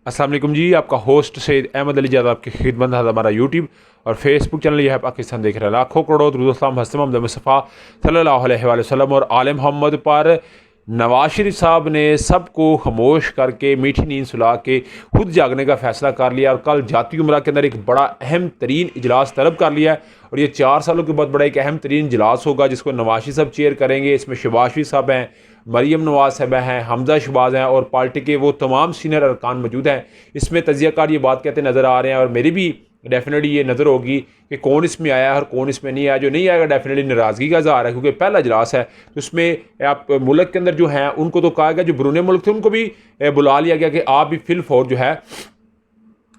अस्सलाम वालेकुम जी, आपका होस्ट सैयद अहमद अली ज़ादा आपकी खिदमत है। हमारा यूट्यूब और फेसबुक चैनल यह है पाकिस्तान देख रहे हैं। लाखों करोड़ों दुरूद हसन मोहम्मद मुस्तफ़ा सल्लल्लाहु अलैहि वसल्लम और आले मोहम्मद पर नवाज शरीफ साहब ने सबको खामोश करके मीठी नींद सुला के खुद जागने का फ़ैसला कर लिया और कल जाती उमरा के अंदर एक बड़ा अहम तरीन इजलास तलब कर लिया है। और ये 4 सालों के बाद बड़ा एक अहम तरीन इजलास होगा जिसको नवाज शरीफ साहब चेयर करेंगे। इसमें शहबाज शरीफ साहब हैं, मरीम नवाज साहब हैं, हमजा शहबाज हैं और पार्टी के वो तमाम सीनियर अरकान मौजूद हैं। इसमें तजियाकार ये बात कहते नज़र आ रहे हैं और मेरी भी डेफिनेटली ये नज़र होगी कि कौन इसमें आया है और कौन इसमें नहीं आया। जो नहीं आएगा डेफिनेटली नाराज़गी का इज़हार है, क्योंकि पहला इजलास है। तो उसमें आप मुल्क के अंदर जो हैं उनको तो कहा गया, जो बैरून मुल्क थे उनको भी बुला लिया गया कि आप भी फिल फौर जो है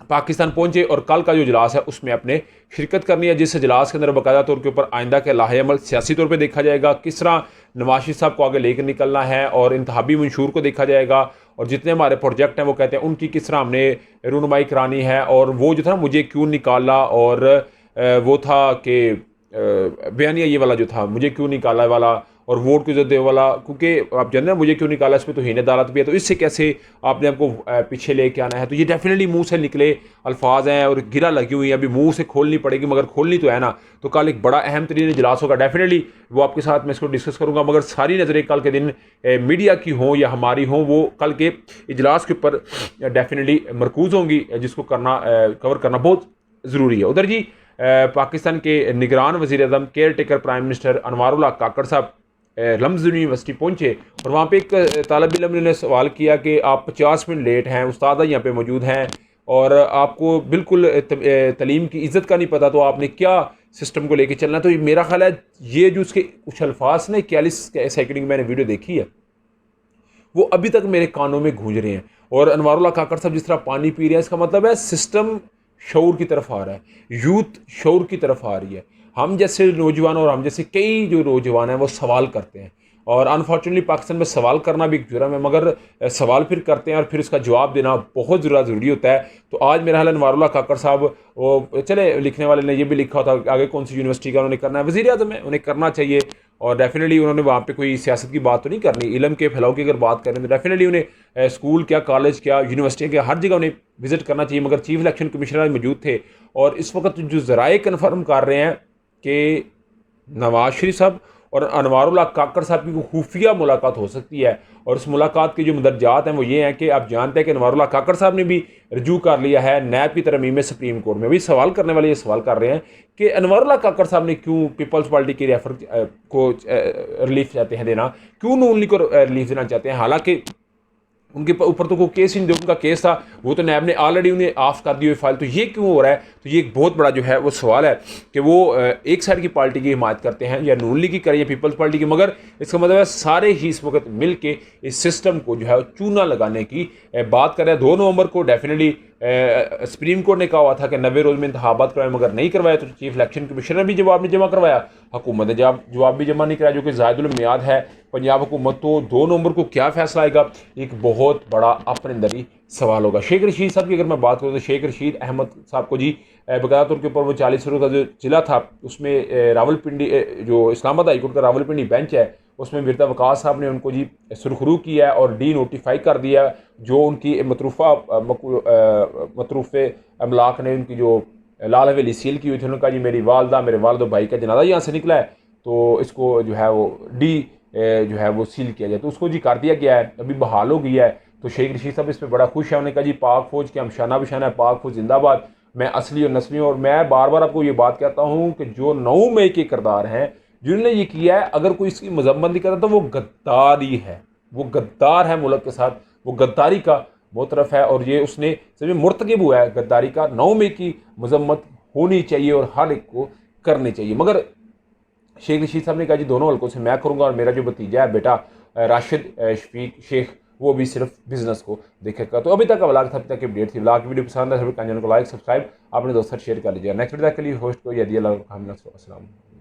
पाकिस्तान पहुंचे और कल का जो इजलास है उसमें अपने शिरकत करनी है, जिस इजलास के अंदर बाकायदा तौर के ऊपर आइंदा के लाहे अमल सियासी तौर पर देखा जाएगा, किस तरह नवाज शरीफ साहब को आगे लेकर निकलना है और इंतहाबी मंशूर को देखा जाएगा और जितने हमारे प्रोजेक्ट हैं वो कहते हैं उनकी किस तरह हमने रूनुमाई करानी है। और वो जो था मुझे क्यों निकाला और वो था कि बयानिया ये वाला जो था मुझे क्यों निकाला वाला और वोट की इज्जत दे वाला, क्योंकि आप जानते हैं मुझे क्यों निकाला, इसमें तो हीन अदालत भी है, तो इससे कैसे आपने आपको पीछे लेके आना है। तो ये डेफिनेटली मुंह से निकले अल्फाज हैं और गिरा लगी हुई है, अभी मुंह से खोलनी पड़ेगी, मगर खोलनी तो है ना। तो कल एक बड़ा अहम तरीन इजलास होगा, डेफिनेटली वो आपके साथ मैं इसको डिस्कस करूँगा, मगर सारी नज़रें कल के दिन मीडिया की हों या हमारी हों वो कल के इजलास के ऊपर डेफिनेटली मरकूज़ होंगी, जिसको कवर करना बहुत ज़रूरी है। उधर जी पाकिस्तान के निगरान वज़ीर आज़म caretaker prime minister Anwarul Haq Kakar साहब लम्ज़ यूनिवर्सिटी पहुंचे और वहाँ पे एक तालब इल्म ने सवाल किया कि आप 50 मिनट लेट हैं, उस्ताद यहाँ पे मौजूद हैं और आपको बिल्कुल तलीम की इज़्ज़त का नहीं पता, तो आपने क्या सिस्टम को लेके चलना। तो मेरा ख्याल है ये जो उसके कुछ अल्फाज ने 41 सेकंड की मैंने वीडियो देखी है वो अभी तक मेरे कानों में गूंज रहे हैं। और अनवारुल्लाह काकड़ साहब जिस तरह पानी पी रहे हैं, इसका मतलब है सिस्टम शऊर की तरफ आ रहा है, यूथ शऊर की तरफ आ रही है। हम जैसे नौजवान और हम जैसे कई जो नौजवान हैं वो सवाल करते हैं और अनफॉर्चुनेटली पाकिस्तान में सवाल करना भी एक जुर्म है, मगर सवाल फिर करते हैं और फिर उसका जवाब देना बहुत ज़रूरी होता है। तो आज मेरा हाल अनवारुल्लाह काकड़ साहब, वो चले लिखने वाले ने ये भी लिखा था आगे कौन सी यूनिवर्सिटी का उन्होंने करना है, वज़ीर आज़म है, उन्हें करना चाहिए। और डेफिनेटली उन्होंने वहाँ पे कोई सियासत की बात तो नहीं करनी, इलम के फैलाव की अगर बात करें तो डेफिनेटली उन्हें स्कूल क्या, कॉलेज क्या, यूनिवर्सिटी क्या, हर जगह उन्हें विजिट करना चाहिए। मगर चीफ इलेक्शन कमिश्नर मौजूद थे और इस वक्त जो ज़राए कन्फर्म कर रहे हैं कि नवाज शरीफ साहब और अनवारुल्लाह काकड़ साहब की खुफिया मुलाकात हो सकती है। और उस मुलाकात के जो मदरजात हैं वो ये हैं कि आप जानते हैं कि अनवारुल्लाह काकड़ साहब ने भी रजू कर लिया है नैब की तरमीम में सुप्रीम कोर्ट में। अभी सवाल करने वाले ये सवाल कर रहे हैं कि अनवारुल्लाह काकड़ साहब ने क्यों पीपल्स पार्टी की रेफर को रिलीफ चाहते हैं देना, क्यों नून लीग को रिलीफ देना चाहते हैं, हालांकि उनके ऊपर तो कोई केस ही नहीं, जो उनका केस था वो तो नैब ने ऑलरेडी उन्हें ऑफ कर दी हुई फाइल। तो ये क्यों हो रहा है? तो ये एक बहुत बड़ा जो है वो सवाल है कि वो एक साइड की पार्टी की हिमायत करते हैं या नून लीग की करें या पीपल्स पार्टी की, मगर इसका मतलब है सारे ही इस वक्त मिल के इस सिस्टम को जो है चूना लगाने की बात कर रहे हैं। 2 नवंबर को डेफिनेटली सुप्रीम कोर्ट ने कहा हुआ था कि 90 रोज़ में इंतखाबात करवाए, मगर नहीं करवाया। तो चीफ इलेक्शन कमिश्नर ने भी जवाब नहीं जमा करवाया, हुकूमत ने जवाब भी जमा नहीं कराया, जो कि ज़ायदुल मियाद है पंजाब हुकूमत। तो 2 नवंबर को क्या फैसला आएगा, एक बहुत बड़ा अपने अंदर ही सवाल होगा। शेख रशीद साहब की अगर मैं बात करूँ तो शेख रशीद अहमद साहब को जी बकाया तौर के ऊपर वो 40 रोज़ का जो जिला था उसमें रावलपिंडी, जो इस्लामाबाद हाईकोर्ट का रावलपिंडी बेंच है उसमें मिर्जा वकास साहब ने उनको जी सुरखरू किया है और डी नोटिफाई कर दिया, जो उनकी मतरूफ़े अमलाक ने उनकी जो लाल हवेली सील की हुई थी। उन्होंने कहा जी मेरी वालदा मेरे वालद भाई का जनाजा यहाँ से निकला है, तो इसको जो है वो डी जो है वो सील किया जाए, तो उसको जी कर दिया गया है, अभी बहाल हो गया है। तो शेख रशीद साहब इस पर बड़ा खुश है, उन्होंने कहा जी पाक फौज के हम शाना बिशाना है, पाक फौज जिंदाबाद, मैं असली और नस्ली हूँ। और मैं बार बार आपको ये बात कहता हूँ कि जो 9 मई के किरदार हैं जिन्होंने ये किया है, अगर कोई इसकी मजम्मत नहीं करता तो वो गद्दारी है, वो गद्दार है मुल्क के साथ, वो गद्दारी का मोतरफ है और ये उसने सभी मुर्तकिब हुआ है गद्दारी का। 9 मई की मजम्मत होनी चाहिए और हर एक को करनी चाहिए। मगर शेख रशीद साहब ने कहा जी दोनों हल्कों से मैं करूँगा और मेरा जो भतीजा है बेटा राशिद शफीक शेख वो भी सिर्फ बिजनेस को देखेगा। तो अभी तक का व्लॉग था, अभी तक की अपडेट थी। व्लॉग की वीडियो पसंद है सभी चैनल को लाइक सब्सक्राइब अपने दोस्तों शेयर कर लीजिएगा। नेक्स्ट वीडियो के लिए होस्ट को यदि अल्लाह।